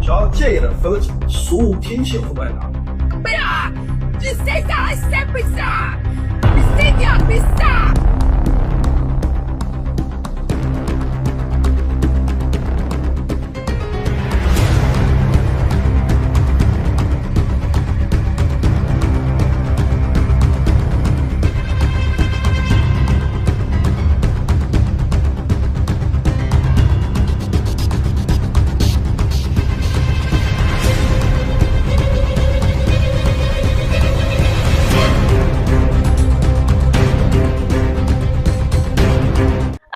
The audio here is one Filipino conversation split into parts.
想要建议的分析，俗无天气后面的。 Bra! Prinsessa är sämsta! Bestämja, bästa!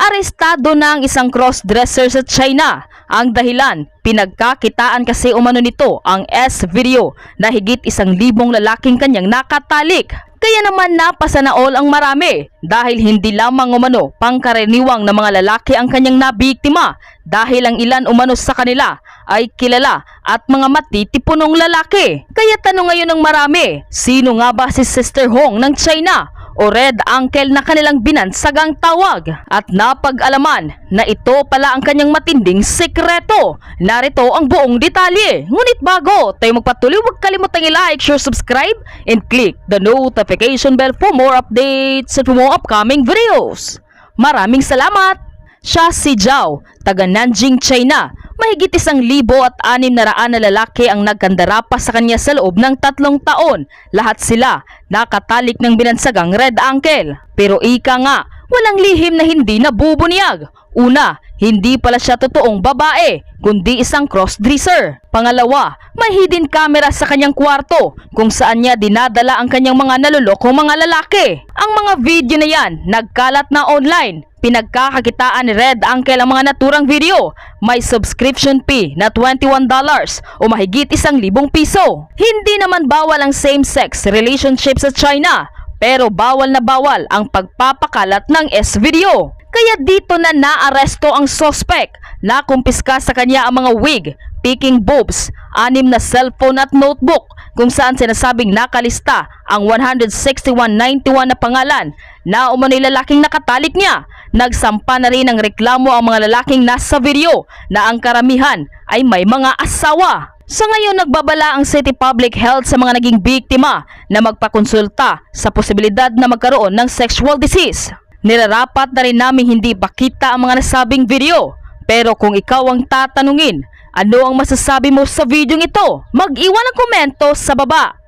Arestado na ang isang crossdresser sa China. Ang dahilan, pinagkakitaan kasi umano nito ang S-video na higit 1,000 lalaking kanyang nakatalik. Kaya naman napasanaol ang marami dahil hindi lamang umano pangkaraniwang na mga lalaki ang kanyang nabiktima dahil ang ilan umano sa kanila ay kilala at mga matitipunong lalaki. Kaya tanong ngayon ng marami, sino nga ba si Sister Hong ng China o Red Uncle na kanilang binansagang tawag? At napag-alaman na ito pala ang kanyang matinding sekreto. Narito ang buong detalye. Ngunit bago tayo magpatuloy, huwag kalimutang i-like, share, subscribe, and click the notification bell for more updates at for more upcoming videos. Maraming salamat! Siya si Zhao, taga Nanjing, China. Mahigit 1,600 na lalaki ang nagkandarapa sa kanya sa loob ng 3 taon. Lahat sila nakatalik ng binansagang Red Uncle. Pero ika nga, walang lihim na hindi nabubunyag. Una, hindi pala siya totoong babae, kundi isang crossdresser. Pangalawa, may hidden camera sa kanyang kwarto kung saan niya dinadala ang kanyang mga nalolokong mga lalaki. Ang mga video na yan, nagkalat na online. Pinagkakakitaan ni Red Uncle ang mga naturang video. May subscription fee na $21 o mahigit 1,000 piso. Hindi naman bawal ang same-sex relationship sa China, pero bawal na bawal ang pagpapakalat ng S-video. Kaya dito na naaresto ang suspect. Nakumpiska sa kanya ang mga wig, picking boobs, 6 na cellphone at notebook kung saan sinasabing nakalista ang 16191 na pangalan na umano'y lalaking nakatalik niya. Nagsampa na rin ng reklamo ang mga lalaking nasa video na ang karamihan ay may mga asawa. Sa ngayon, nagbabala ang City Public Health sa mga naging biktima na magpakonsulta sa posibilidad na magkaroon ng sexual disease. Nilarapat na rin namin hindi bakita ang mga nasabing video. Pero kung ikaw ang tatanungin, ano ang masasabi mo sa video ito? Mag-iwan ng komento sa baba.